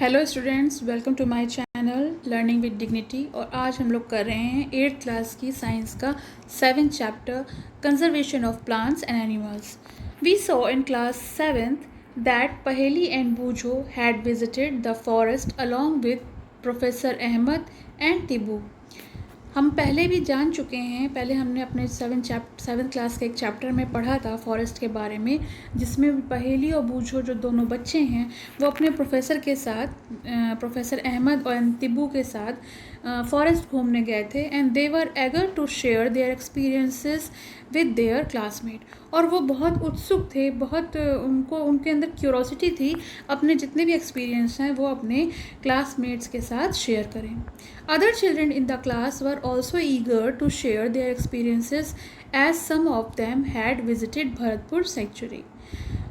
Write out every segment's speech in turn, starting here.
Hello students, welcome to my channel learning with dignity. और आज हम लोग कर रहे हैं 8th क्लास की साइंस का 7th chapter conservation of plants and animals. We saw in class 7th that Paheli and Boojho had visited the forest along with professor Ahmad and Tibbu. हम पहले भी जान चुके हैं, पहले हमने अपने 7th क्लास के एक चैप्टर में पढ़ा था फॉरेस्ट के बारे में, जिसमें पहेली और बूझो जो दोनों बच्चे हैं वो अपने प्रोफेसर के साथ, प्रोफेसर अहमद और तिब्बू के साथ फॉरेस्ट घूमने गए थे। And they were eager to share their experiences with their classmate. और वो बहुत उत्सुक थे, बहुत उनके अंदर क्यूरोसिटी थी अपने जितने भी एक्सपीरियंस हैं वो अपने क्लासमेट्स के साथ शेयर करें। Other children in the class were also eager to share their experiences as some of them had visited Bharatpur sanctuary.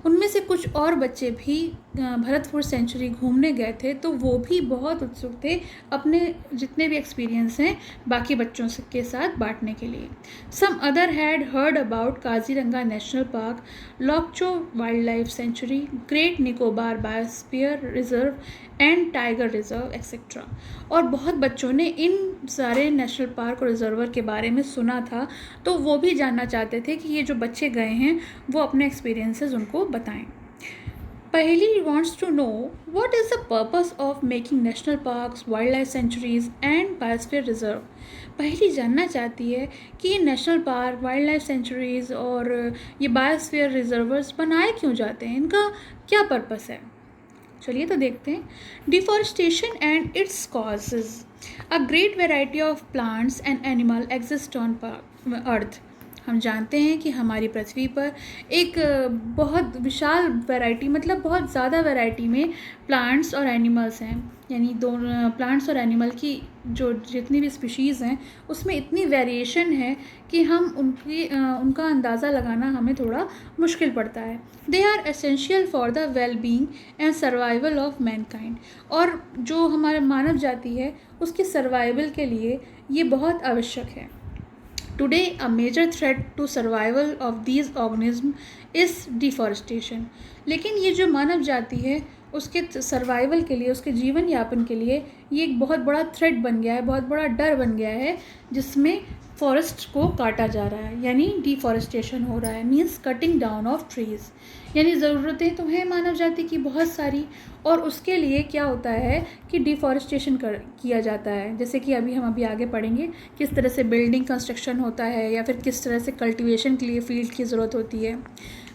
उनमें से कुछ और बच्चे भी भरतपुर सेंचुरी घूमने गए थे, तो वो भी बहुत उत्सुक थे अपने जितने भी एक्सपीरियंस हैं बाकी बच्चों के साथ बांटने के लिए। Some other had heard about Kaziranga national park, Lokchao wildlife sanctuary, great Nicobar biosphere reserve and tiger reserve etcetera. और बहुत बच्चों ने इन सारे नेशनल पार्क और रिजर्वर के बारे में सुना था, तो वो भी जानना चाहते थे कि ये जो बच्चे गए हैं वो अपने एक्सपीरियंसेस उनको बताएं। पहेली wants to know what is the purpose of making national parks, wildlife sanctuaries and biosphere reserve। पहेली जानना चाहती है कि ये national park, wild life centuries और ये बायोस्फीयर रिजर्वर्स बनाए क्यों जाते हैं, इनका क्या पर्पस है। चलिए तो देखते हैं। Deforestation and its causes. A great variety of plants and animal exist on earth. हम जानते हैं कि हमारी पृथ्वी पर एक बहुत विशाल वैरायटी, मतलब बहुत ज़्यादा वैरायटी में प्लांट्स और एनिमल्स हैं। यानी दोनों प्लांट्स और एनिमल की जो जितनी भी स्पीशीज़ हैं उसमें इतनी वेरिएशन है कि हम उनका अंदाज़ा लगाना हमें थोड़ा मुश्किल पड़ता है। They are essential for the well being and survival of mankind. और जो हमारे मानव जाति है उसकी सर्वाइवल के लिए ये बहुत आवश्यक है। Today, a major threat to survival of these organisms is deforestation। लेकिन ये जो मानव जाति है उसके सर्वाइवल के लिए, उसके जीवन यापन के लिए ये एक बहुत बड़ा थ्रेट बन गया है, बहुत बड़ा डर बन गया है, जिसमें फॉरेस्ट को काटा जा रहा है, यानी डिफॉरेस्टेशन हो रहा है। Means cutting down of trees. यानी ज़रूरतें तो हैं मानव जाति की बहुत सारी, और उसके लिए क्या होता है कि डिफॉरेस्टेशन किया जाता है। जैसे कि हम अभी आगे पढ़ेंगे किस तरह से बिल्डिंग कंस्ट्रक्शन होता है, या फिर किस तरह से कल्टीवेशन के लिए फील्ड की ज़रूरत होती है।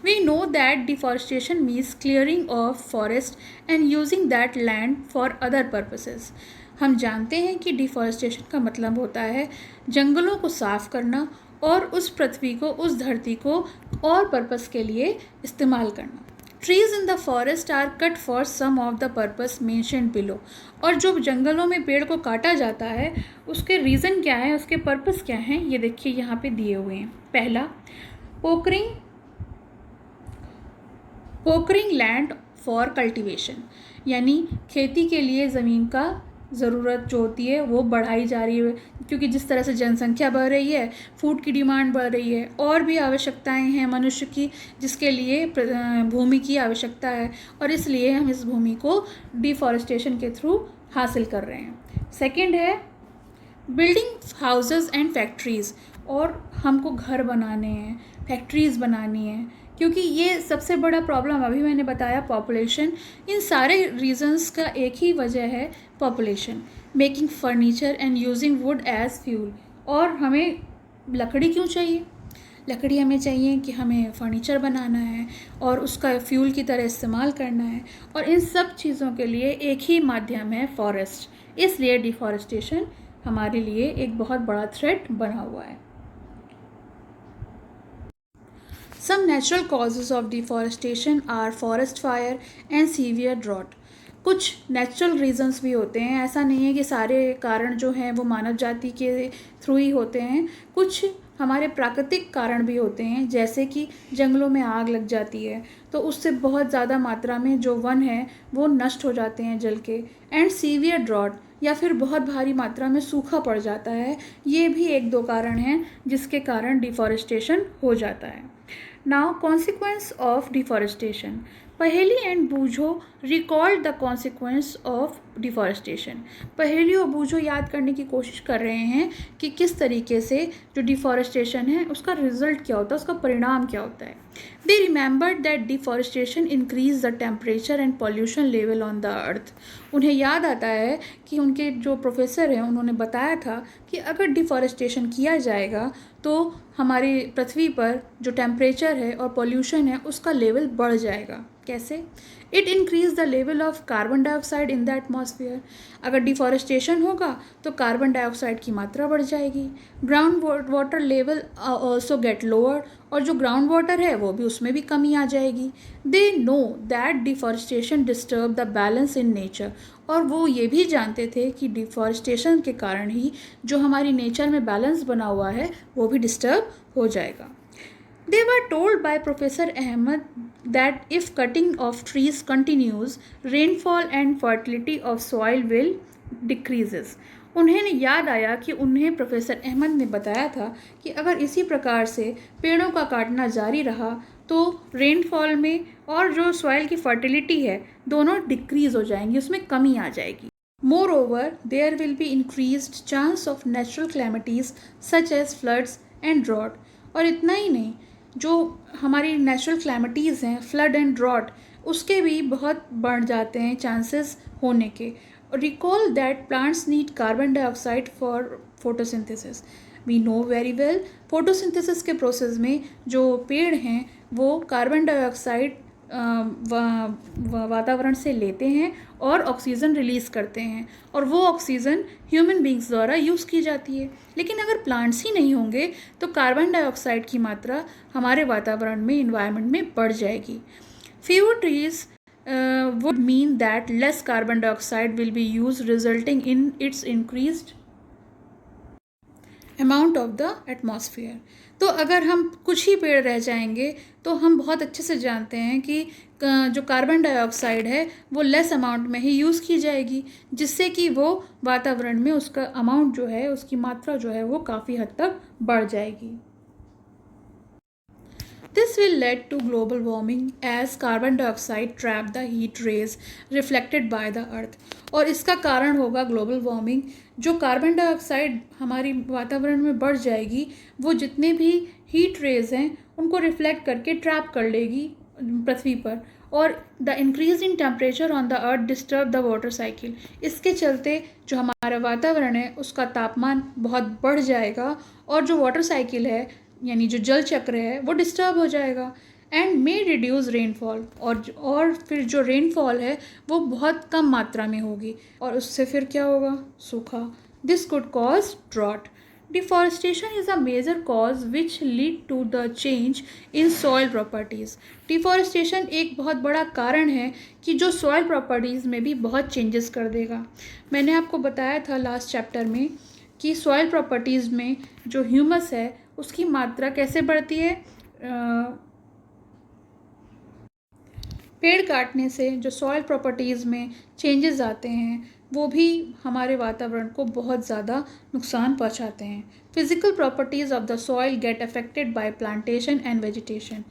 We know that deforestation means clearing of forest and using that land for other purposes. हम जानते हैं कि डिफॉरेस्टेशन का मतलब होता है जंगलों को साफ़ करना और उस पृथ्वी को, उस धरती को और पर्पस के लिए इस्तेमाल करना। Trees in the forest are cut for some of the purpose mentioned below. और जो जंगलों में पेड़ को काटा जाता है उसके रीज़न क्या है, उसके पर्पस क्या हैं, ये देखिए यहाँ पे दिए हुए हैं। पहला, पोकरिंग लैंड फॉर कल्टीवेशन, यानी खेती के लिए ज़मीन का ज़रूरत जो होती है वो बढ़ाई जा रही है, क्योंकि जिस तरह से जनसंख्या बढ़ रही है, फूड की डिमांड बढ़ रही है, और भी आवश्यकताएं हैं मनुष्य की जिसके लिए भूमि की आवश्यकता है, और इसलिए हम इस भूमि को डिफॉरेस्टेशन के थ्रू हासिल कर रहे हैं। सेकंड है बिल्डिंग हाउसेस एंड फैक्ट्रीज़। और हमको घर बनाने हैं, फैक्ट्रीज़ बनानी है, क्योंकि ये सबसे बड़ा प्रॉब्लम अभी मैंने बताया, पॉपुलेशन। इन सारे रीजंस का एक ही वजह है, population. Making furniture and using wood as fuel. और हमें लकड़ी क्यों चाहिए? लकड़ी हमें चाहिए कि हमें फर्नीचर बनाना है और उसका फ्यूल की तरह इस्तेमाल करना है, और इन सब चीज़ों के लिए एक ही माध्यम है, फॉरेस्ट। इसलिए डिफॉरेस्टेशन हमारे लिए एक बहुत बड़ा थ्रेट बना हुआ है। Some natural causes of deforestation are forest fire and severe drought। कुछ नेचुरल रीजंस भी होते हैं, ऐसा नहीं है कि सारे कारण जो हैं वो मानव जाति के थ्रू ही होते हैं। कुछ हमारे प्राकृतिक कारण भी होते हैं, जैसे कि जंगलों में आग लग जाती है तो उससे बहुत ज़्यादा मात्रा में जो वन है वो नष्ट हो जाते हैं जल के। एंड सीवियर ड्रॉट, या फिर बहुत भारी मात्रा में सूखा पड़ जाता है। ये भी एक दो कारण हैं जिसके कारण डिफॉरेस्टेशन हो जाता है। Now consequence of deforestation. Paheli and Boojho recalled the consequence of deforestation. Paheli और बूझो याद करने की कोशिश कर रहे हैं कि किस तरीके से जो डिफॉरेस्टेशन है उसका रिजल्ट क्या होता है, उसका परिणाम क्या होता है। They remembered that deforestation increase the temperature and pollution level on the earth. उन्हें याद आता है कि उनके जो प्रोफेसर हैं उन्होंने बताया था कि अगर डिफॉरेस्टेशन किया जाएगा तो हमारी पृथ्वी पर जो टेम्परेचर है और पॉल्यूशन है उसका लेवल बढ़ जाएगा। कैसे? It increase the level of carbon dioxide in the atmosphere. अगर डिफॉरेस्टेशन होगा तो कार्बन डाइऑक्साइड की मात्रा बढ़ जाएगी। Ground water level also get lower, और जो ग्राउंड वाटर है वो भी उसमें भी कमी आ जाएगी। They know that deforestation disturb the balance in nature. और वो ये भी जानते थे कि डिफॉरेस्टेशन के कारण ही जो हमारी नेचर में बैलेंस बना हुआ है वो भी डिस्टर्ब हो जाएगा। They were told by Professor Ahmed that if cutting of trees continues, rainfall and fertility of soil will decreases. उन्हें याद आया कि उन्हें प्रोफेसर अहमद ने बताया था कि अगर इसी प्रकार से पेड़ों का काटना जारी रहा तो रेनफॉल में और जो सॉइल की फर्टिलिटी है दोनों डिक्रीज हो जाएंगी, उसमें कमी आ जाएगी। Moreover, there will be increased chance of natural calamities such as floods and drought. और इतना ही नहीं, जो हमारी नेचुरल क्लैमिटीज़ हैं, फ्लड एंड ड्रॉट, उसके भी बहुत बढ़ जाते हैं चांसेस होने के। Recall that plants need carbon dioxide for photosynthesis. We know very well, photosynthesis के प्रोसेस में जो पेड़ हैं वो कार्बन डाइऑक्साइड वातावरण से लेते हैं और ऑक्सीजन रिलीज़ करते हैं, और वो ऑक्सीजन ह्यूमन बींग्स द्वारा यूज़ की जाती है। लेकिन अगर प्लांट्स ही नहीं होंगे तो कार्बन डाइऑक्साइड की मात्रा हमारे वातावरण में, इन्वायरमेंट में बढ़ जाएगी। Fewer trees would mean that less carbon dioxide will be used, resulting in its increased amount of the atmosphere. तो अगर हम कुछ ही पेड़ रह जाएंगे तो हम बहुत अच्छे से जानते हैं कि जो कार्बन डाइऑक्साइड है वो लेस अमाउंट में ही यूज़ की जाएगी, जिससे कि वो वातावरण में उसका अमाउंट जो है, उसकी मात्रा जो है वो काफ़ी हद तक बढ़ जाएगी। This will lead to global warming as carbon dioxide trap the heat rays reflected by the earth. और इसका कारण होगा ग्लोबल वार्मिंग। जो कार्बन डाइऑक्साइड हमारी वातावरण में बढ़ जाएगी वो जितने भी हीट रेज हैं उनको रिफ्लेक्ट करके ट्रैप कर लेगी पृथ्वी पर, और the increase in temperature on the earth disturb the water cycle. इसके चलते जो हमारा वातावरण है उसका तापमान बहुत बढ़ जाएगा और जो वाटर साइकिल है यानी जो जल चक्र है वो डिस्टर्ब हो जाएगा एंड मे रिड्यूस रेनफॉल। और फिर जो रेनफॉल है वो बहुत कम मात्रा में होगी और उससे फिर क्या होगा? सूखा। This could cause drought. Deforestation is a major cause which lead to the change in soil properties. Deforestation एक बहुत बड़ा कारण है कि जो सॉइल प्रॉपर्टीज़ में भी बहुत चेंजेस कर देगा। मैंने आपको बताया था लास्ट चैप्टर में कि सॉइल प्रॉपर्टीज़ में जो ह्यूमस है उसकी मात्रा कैसे बढ़ती है। पेड़ काटने से जो सॉइल प्रॉपर्टीज़ में चेंजेस आते हैं वो भी हमारे वातावरण को बहुत ज़्यादा नुकसान पहुंचाते हैं। Physical properties of the soil get affected by plantation and vegetation.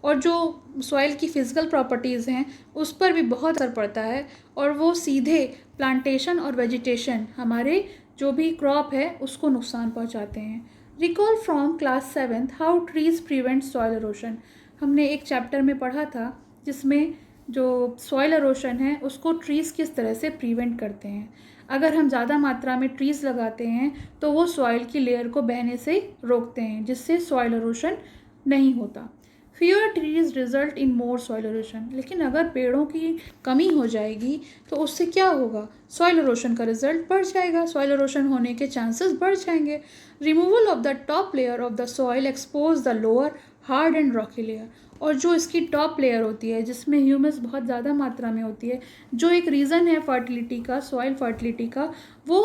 और जो सॉइल की फ़िज़िकल प्रॉपर्टीज़ हैं उस पर भी बहुत असर पड़ता है और वो सीधे प्लांटेशन और वेजिटेशन, हमारे जो भी क्रॉप है, उसको नुकसान पहुंचाते हैं। Recall from class 7 how trees prevent soil erosion. हमने एक चैप्टर में पढ़ा था जिसमें जो सॉइल एरोशन है उसको ट्रीज़ किस तरह से प्रिवेंट करते हैं। अगर हम ज़्यादा मात्रा में ट्रीज़ लगाते हैं तो वो सॉइल की लेयर को बहने से रोकते हैं, जिससे सॉइल एरोशन नहीं होता। Fewer trees result in more soil erosion. लेकिन अगर पेड़ों की कमी हो जाएगी तो उससे क्या होगा? सॉइल एरोशन का रिजल्ट बढ़ जाएगा, सॉइल एरोशन होने के चांसेस बढ़ जाएंगे। Removal of the top layer of the soil expose the lower hard and Rocky layer. और जो इसकी टॉप लेयर होती है जिसमें ह्यूमस बहुत ज़्यादा मात्रा में होती है, जो एक रीज़न है फर्टिलिटी का, सॉइल फर्टिलिटी का, वो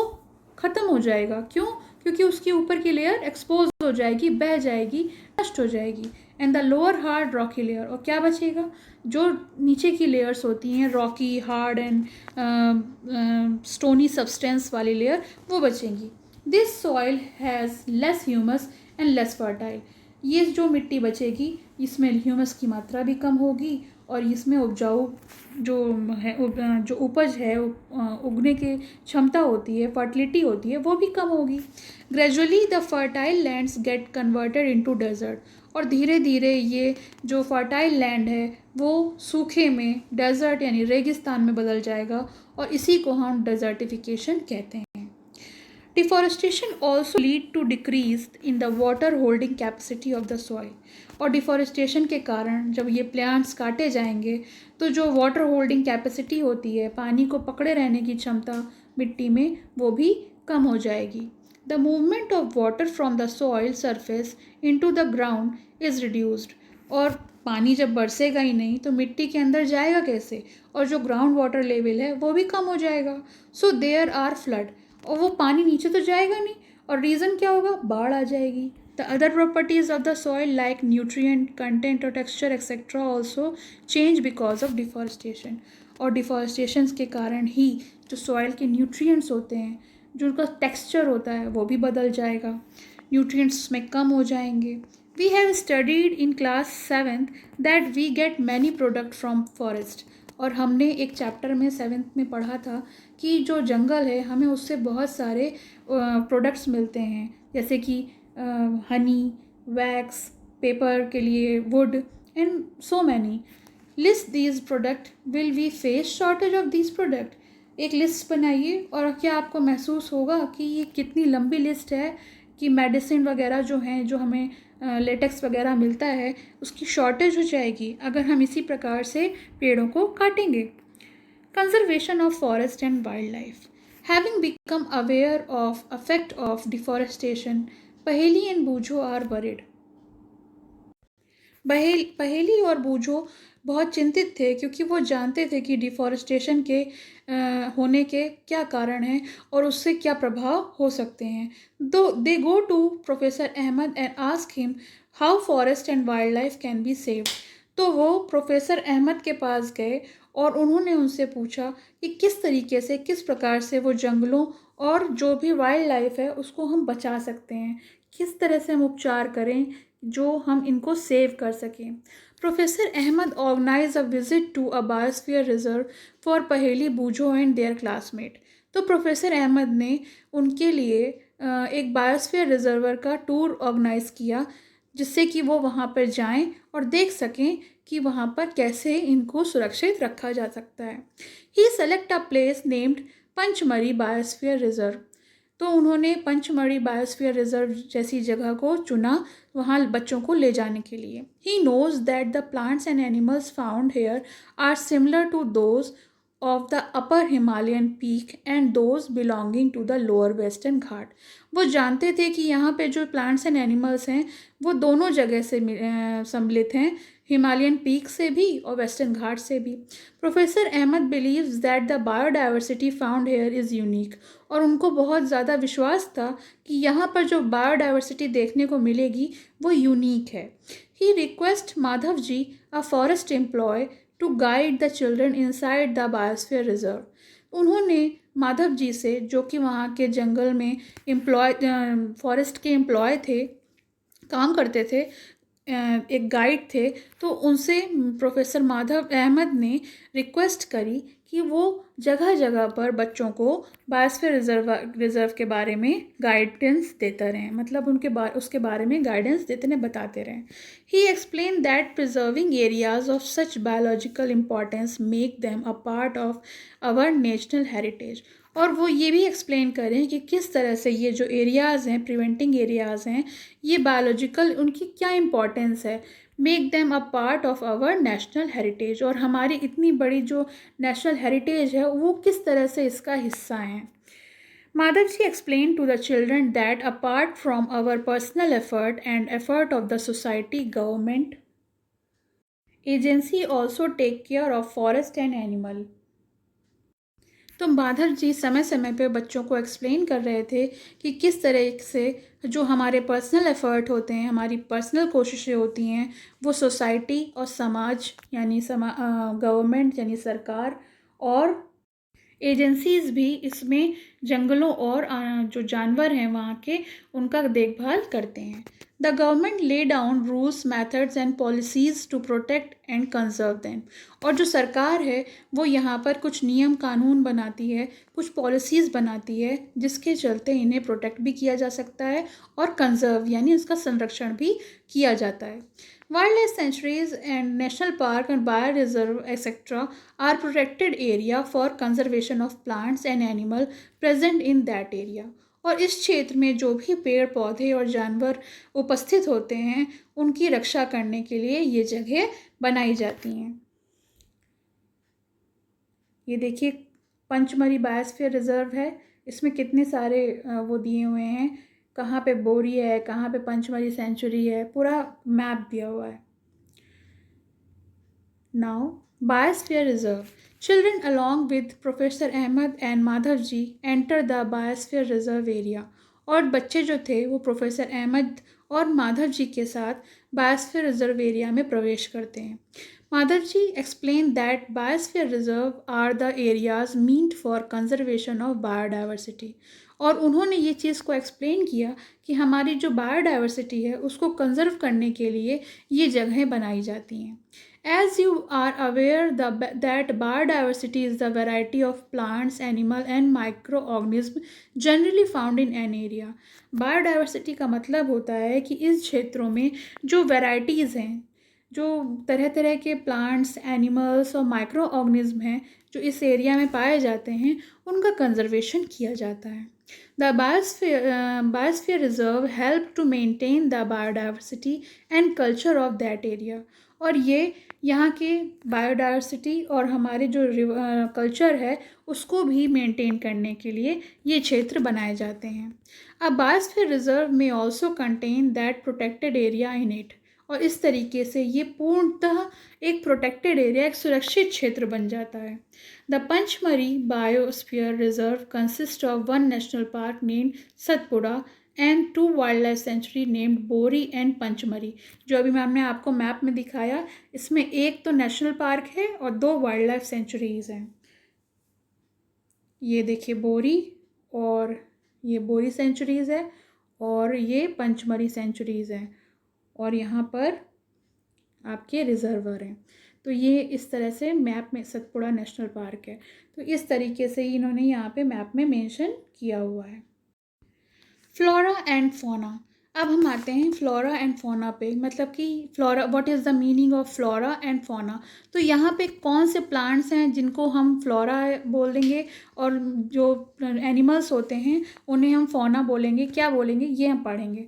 ख़त्म हो जाएगा। क्यों? क्योंकि उसकी ऊपर की लेयर एक्सपोज हो जाएगी, बह जाएगी, नष्ट हो जाएगी। And the lower hard rocky layer, और क्या बचेगा? जो नीचे की लेयर्स होती हैं rocky, hard and stony substance वाली लेयर, वो बचेंगी। This soil has less humus and less fertile. ये जो मिट्टी बचेगी इसमें ह्यूमस की मात्रा भी कम होगी और इसमें उपजाऊ जो है जो उपज है उगने की क्षमता होती है, फर्टिलिटी होती है, वो भी कम होगी। Gradually the fertile lands get converted into desert, और धीरे धीरे ये जो फर्टाइल लैंड है वो सूखे में डेजर्ट यानी रेगिस्तान में बदल जाएगा, और इसी को हम डेजर्टिफिकेशन कहते हैं। Deforestation also lead to decrease in the water holding capacity of the soil, और डिफॉरेस्टेशन के कारण जब ये प्लांट्स काटे जाएंगे तो जो वाटर होल्डिंग कैपेसिटी होती है, पानी को पकड़े रहने की क्षमता मिट्टी में, वो भी कम हो जाएगी। The movement of water from the soil surface into the ground is reduced, और पानी जब बरसेगा ही नहीं तो मिट्टी के अंदर जाएगा कैसे, और जो ग्राउंड वाटर लेवल है वो भी कम हो जाएगा। सो देयर आर फ्लड, और वो पानी नीचे तो जाएगा नहीं, और रीज़न क्या होगा, बाढ़ आ जाएगी। The other properties of the soil like nutrient content और texture etcetera also change because of deforestation, और डिफॉरेस्टेशन के कारण ही जो सॉइल के न्यूट्रिएंट्स होते हैं, जो उनका टेक्सचर होता है, वो भी बदल जाएगा, न्यूट्रिएंट्स में कम हो जाएंगे। We have studied in class 7th that we get many product from forest, और हमने एक चैप्टर में 7th में पढ़ा था कि जो जंगल है हमें उससे बहुत सारे प्रोडक्ट्स मिलते हैं, जैसे कि हनी, वैक्स, पेपर के लिए wood and so many. List these product, will we face shortage of these product. एक लिस्ट बनाइए, और क्या आपको महसूस होगा कि ये कितनी लंबी लिस्ट है कि मेडिसिन वगैरह जो हैं, जो हमें लेटेक्स वगैरह मिलता है, उसकी शॉर्टेज हो जाएगी अगर हम इसी प्रकार से पेड़ों को काटेंगे। Conservation of forest and wild life, having become aware of affect of deforestation, Paheli and बूझो आर वरिड। पहेली और बूझो बहुत चिंतित थे, क्योंकि वो जानते थे कि डिफॉरेस्टेशन के होने के क्या कारण हैं और उससे क्या प्रभाव हो सकते हैं। They go to professor Ahmad and ask him how forest and wildlife can be saved. तो वो प्रोफेसर अहमद के पास गए और उन्होंने उनसे पूछा कि किस तरीके से, किस प्रकार से वो जंगलों और जो भी वाइल्ड लाइफ है उसको हम बचा सकते हैं, किस तरह से हम उपचार करें जो हम इनको सेव कर सकें। Professor Ahmad organise a visit to a biosphere reserve for Paheli Boojho and their classmate. तो प्रोफेसर अहमद ने उनके लिए एक बायोस्फीयर रिजर्वर का टूर ऑर्गेनाइज किया, जिससे कि वो वहाँ पर जाएं और देख सकें कि वहाँ पर कैसे इनको सुरक्षित रखा जा सकता है। He select a place named Pachmarhi biosphere reserve. तो उन्होंने पंचमढ़ी बायोस्फीयर रिजर्व जैसी जगह को चुना वहाँ बच्चों को ले जाने के लिए। He knows that the plants and animals found here are similar to those of the upper Himalayan peak and those belonging to the lower western Ghat. वो जानते थे कि यहाँ पे जो प्लांट्स एंड एनिमल्स हैं वो दोनों जगह से सम्मिलित हैं, हिमालयन पीक से भी और वेस्टर्न घाट से भी। Professor Ahmad believes that the biodiversity found here is unique, और उनको बहुत ज़्यादा विश्वास था कि यहाँ पर जो बायोडाइवर्सिटी देखने को मिलेगी वो यूनिक है। He request Madhav ji, a forest employ, to guide the children inside the biosphere reserve. उन्होंने माधव जी से, जो कि वहाँ के जंगल में फॉरेस्ट के एम्प्लॉय थे, काम करते थे, एक गाइड थे, तो उनसे प्रोफेसर माधव अहमद ने रिक्वेस्ट करी कि वो जगह जगह पर बच्चों को बायोस्फीयर रिजर्व के बारे में गाइडेंस देते रहें, मतलब उसके बारे में गाइडेंस देते रहें, बताते रहें। He explain that preserving areas of such biological importance make them a part of our national heritage. और वो ये भी एक्सप्लेन करें कि किस तरह से ये जो एरियाज़ हैं, प्रिवेंटिंग एरियाज़ हैं, ये बायोलॉजिकल उनकी क्या इम्पोर्टेंस है, make them a part of our national heritage, और हमारी इतनी बड़ी जो नेशनल हेरिटेज है वो किस तरह से इसका हिस्सा हैं। माधव जी explained to the children that apart from our personal effort and effort of the society, government agency also take care of forest and animal। तो माधव जी समय समय पे बच्चों को एक्सप्लेन कर रहे थे कि किस तरह से जो हमारे पर्सनल एफर्ट होते हैं, हमारी पर्सनल कोशिशें होती हैं, वो सोसाइटी और समाज यानी गवर्नमेंट यानी सरकार और एजेंसीज़ भी इसमें जंगलों और जो जानवर हैं वहाँ के उनका देखभाल करते हैं। The government lay down rules methods and policies to protect and conserve them. और जो सरकार है वो यहाँ पर कुछ नियम कानून बनाती है, कुछ पॉलिसीज़ बनाती है जिसके चलते इन्हें प्रोटेक्ट भी किया जा सकता है और कंजर्व यानी उसका संरक्षण भी किया जाता है। Wildlife sanctuaries and national park and bioreserve etc. are protected area for conservation of plants and animal present in that area. और इस क्षेत्र में जो भी पेड़ पौधे और जानवर उपस्थित होते हैं उनकी रक्षा करने के लिए ये जगह बनाई जाती हैं। ये देखिए पंचमरी बायोस्फीयर रिजर्व है, इसमें कितने सारे वो दिए हुए हैं, कहाँ पे बोरी है, कहाँ पे पंचमरी सेंचुरी है, पूरा मैप दिया हुआ है। Now biosphere reserve. Children along with professor Ahmad and Madhav ji enter the biosphere reserve area. और बच्चे जो थे वो प्रोफेसर अहमद और माधव जी के साथ बायोस्फीयर रिजर्व एरिया में प्रवेश करते हैं। Madhav ji explain that biosphere reserve are the areas meant for conservation of biodiversity. और उन्होंने ये चीज़ को एक्सप्लेन किया कि हमारी जो बायोडाइवर्सिटी है उसको कंजर्व करने के लिए ये जगहें बनाई जाती हैं। As you are aware that biodiversity is the variety of plants, animal and microorganisms generally found in an area. Biodiversity का मतलब होता है कि इस क्षेत्रों में जो varieties हैं, जो तरह तरह के प्लांट्स, एनिमल्स और माइक्रो ऑर्गेनिज्म हैं जो इस एरिया में पाए जाते हैं उनका कंजर्वेशन किया जाता है। The biosphere reserve help to maintain the biodiversity and culture of that area. और ये यहाँ के बायोडाइवर्सिटी और हमारे जो कल्चर है उसको भी मेंटेन करने के लिए ये क्षेत्र बनाए जाते हैं। अब बायोस्फीयर रिजर्व में also contain that protected area in it. और इस तरीके से ये पूर्णतः एक प्रोटेक्टेड एरिया, एक सुरक्षित क्षेत्र बन जाता है। The Pachmarhi biosphere reserve consist of one national park named Satpura and 2 wild life sanctuary named बोरी एंड पंचमरी। जो अभी मैंने आपको मैप में दिखाया, इसमें एक तो नेशनल पार्क है और 2 वाइल्ड लाइफ सेंचुरीज हैं। ये देखिए बोरी, और ये बोरी सेंचुरीज है और ये पंचमरी सेंचुरीज हैं, और यहाँ पर आपके रिजर्वर हैं। तो ये इस तरह से मैप में सतपुड़ा नेशनल पार्क है। तो इस तरीके से इन्होंने यहाँ पे मैप में मेंशन किया हुआ है। Flora and fauna. अब हम आते हैं फ्लोरा एंड फोना पे, मतलब कि flora, what is the meaning of flora and fauna. तो यहाँ पे कौन से प्लांट्स हैं जिनको हम फ्लोरा बोल देंगे और जो एनिमल्स होते हैं उन्हें हम फोना बोलेंगे, क्या बोलेंगे ये हम पढ़ेंगे।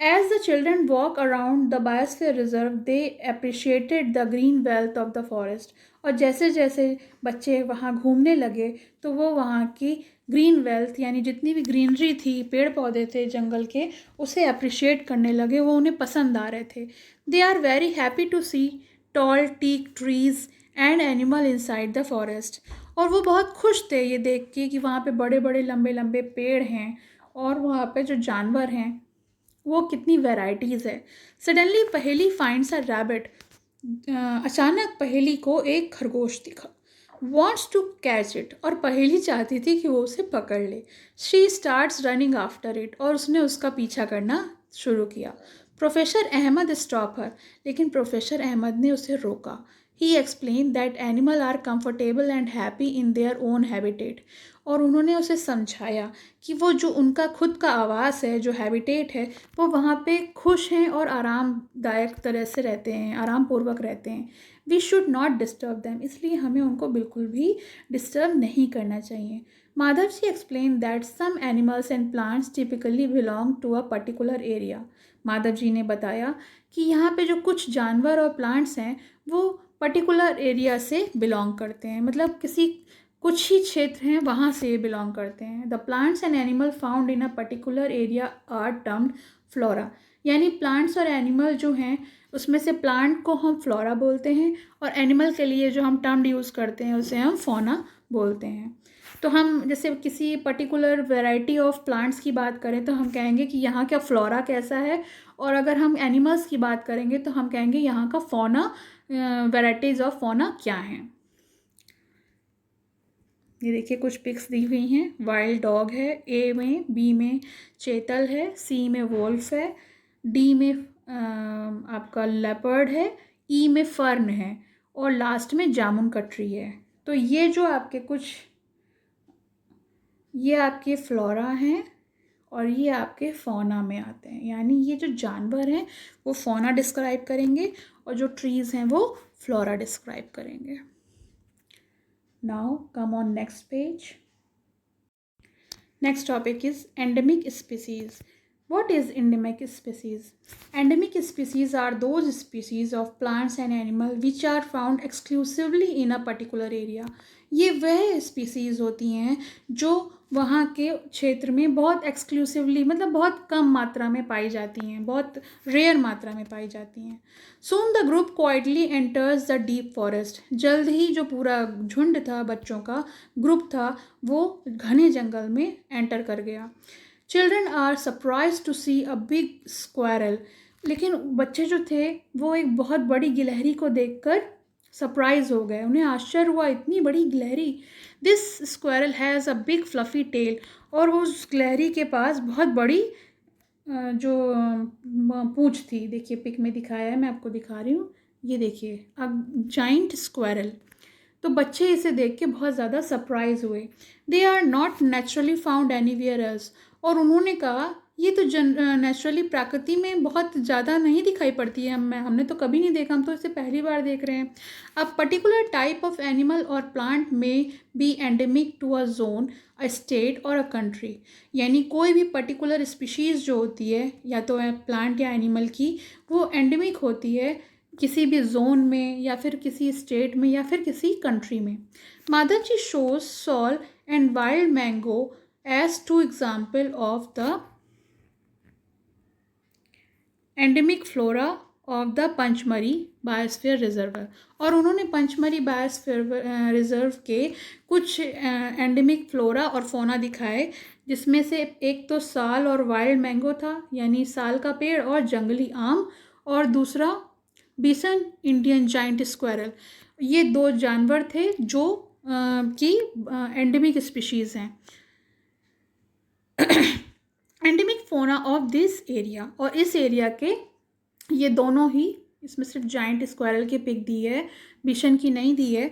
As the children walk around the biosphere reserve, they appreciated the green wealth of the forest. और जैसे जैसे बच्चे वहाँ घूमने लगे तो वो वहाँ की ग्रीन वेल्थ यानी जितनी भी ग्रीनरी थी, पेड़ पौधे थे जंगल के, उसे अप्रिशिएट करने लगे, वो उन्हें पसंद आ रहे थे। They are very happy to see tall teak trees and animal inside the forest. और वो बहुत खुश थे ये देख के कि वहाँ पे बड़े बड़े लंबे लंबे पेड़ हैं और वहाँ पे जो जानवर हैं वो कितनी वैरायटीज़ है। सडनली पहेली फाइंड्स अ रैबिट। अचानक पहेली को एक खरगोश दिखा। Wants to catch it. और पहेली चाहती थी कि वो उसे पकड़ ले। She starts running after it. और उसने उसका पीछा करना शुरू किया। Professor Ahmad stop her. लेकिन प्रोफेसर अहमद ने उसे रोका। He explain that animal are comfortable and happy in their own habitat. और उन्होंने उसे समझाया कि वो जो उनका खुद का आवास है, जो हैबिटेट है, वो वहाँ पे खुश हैं और आरामदायक तरह से रहते हैं, आरामपूर्वक रहते हैं। We should not disturb them. इसलिए हमें उनको बिल्कुल भी डिस्टर्ब नहीं करना चाहिए। Madhav ji explain that some animals and plants typically belong to a particular area. Madhav ji ने बताया कि यहाँ पे जो कुछ जानवर और प्लांट्स हैं वो पर्टिकुलर एरिया से बिलोंग करते हैं, मतलब किसी कुछ ही क्षेत्र हैं वहाँ से ये बिलोंग करते हैं। The plants and animal found in a particular area are termed flora. यानी प्लांट्स और एनिमल जो हैं उसमें से प्लांट को हम फ्लोरा बोलते हैं और एनिमल के लिए जो हम टर्म यूज़ करते हैं उसे हम फोना बोलते हैं। तो हम जैसे किसी पर्टिकुलर वैरायटी ऑफ प्लांट्स की बात करें तो हम कहेंगे कि यहाँ का फ्लोरा कैसा है, और अगर हम एनिमल्स की बात करेंगे तो हम कहेंगे यहाँ का फोना, वैराइटीज़ ऑफ फोना क्या हैं। ये देखिए कुछ पिक्स दी हुई हैं। वाइल्ड डॉग है ए में, बी में चेतल है, सी में वोल्फ है, डी में आपका लेपर्ड है, ई में फर्न है और लास्ट में जामुन का ट्री है। तो ये जो आपके कुछ ये आपके फ्लोरा हैं और ये आपके फौना में आते हैं, यानी ये जो जानवर हैं वो फौना डिस्क्राइब करेंगे और जो ट्रीज़ हैं वो फ्लोरा डिस्क्राइब करेंगे। Now come on next page. Next topic is endemic species. What is endemic species? Endemic species are those species of plants and animals which are found exclusively in a particular area. ये वह species होती हैं जो वहाँ के क्षेत्र में बहुत एक्सक्लूसिवली मतलब बहुत कम मात्रा में पाई जाती हैं, बहुत रेयर मात्रा में पाई जाती हैं। Soon the group quietly enters the deep forest. जल्द ही जो पूरा झुंड था, बच्चों का ग्रुप था, वो घने जंगल में एंटर कर गया। Children are surprised to see a big squirrel. लेकिन बच्चे जो थे वो एक बहुत बड़ी गिलहरी को देखकर सरप्राइज हो गए, उन्हें आश्चर्य हुआ, इतनी बड़ी गिलहरी। This squirrel has a big fluffy tail, और उस गिलहरी के पास बहुत बड़ी जो पूँछ थी। देखिए पिक में दिखाया है, मैं आपको दिखा रही हूँ, ये देखिए अ जाइंट स्क्वायरल। तो बच्चे इसे देख के बहुत ज़्यादा सरप्राइज हुए। They are not naturally found anywhere else, और उन्होंने कहा ये तो नेचुरली प्रकृति में बहुत ज़्यादा नहीं दिखाई पड़ती है, हमने तो कभी नहीं देखा, हम तो इसे पहली बार देख रहे हैं। A particular type of animal और प्लांट में be endemic to a zone, a state और अ कंट्री, यानी कोई भी पर्टिकुलर स्पीशीज़ जो होती है या तो प्लांट या एनिमल की, वो एंडेमिक होती है किसी भी जोन में या फिर किसी स्टेट में या फिर किसी कंट्री में। Madhavji shows sal and wild mango as two example of the endemic flora of the Pachmarhi biosphere reserve, और उन्होंने पंचमरी बायोस्फीयर रिजर्व के कुछ एंडेमिक फ्लोरा और फोना दिखाए, जिसमें से एक तो साल और वाइल्ड मैंगो था, यानी साल का पेड़ और जंगली आम, और दूसरा बिसन इंडियन जाइंट स्क्वायरल। ये दो जानवर थे जो कि एंडेमिक स्पीशीज़ हैं। एंडेमिक फोना ऑफ दिस एरिया, और इस एरिया के ये दोनों ही, इसमें सिर्फ जाइंट स्क्वायरल की पिक दी है, बिशन की नहीं दी है।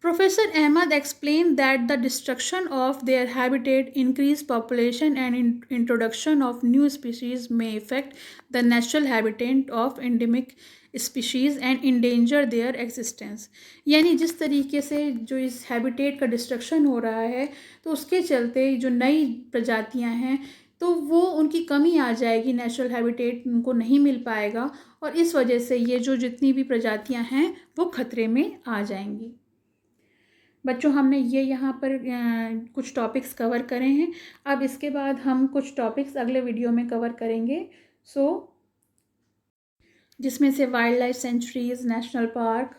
Professor Ahmad explained that the destruction of their habitat, increased population and introduction of new species may affect the natural habitat of endemic species and endanger their existence. यानी जिस तरीके से जो इस हैबिटेट का डिस्ट्रक्शन हो रहा है, तो उसके चलते जो नई प्रजातियां हैं तो वो उनकी कमी आ जाएगी, नेचुरल हैबिटेट उनको नहीं मिल पाएगा, और इस वजह से ये जो जितनी भी प्रजातियां हैं वो खतरे में आ जाएंगी। बच्चों हमने ये यहाँ पर कुछ टॉपिक्स कवर करे हैं। अब इसके बाद हम कुछ टॉपिक्स अगले वीडियो में कवर करेंगे। जिसमें से wild life sanctuaries, national park,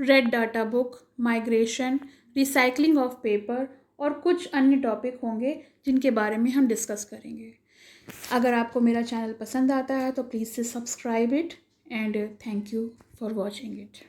red data book, migration, recycling of paper और कुछ अन्य टॉपिक होंगे जिनके बारे में हम डिस्कस करेंगे। अगर आपको मेरा चैनल पसंद आता है तो प्लीज़ से subscribe it, and thank you for watching it.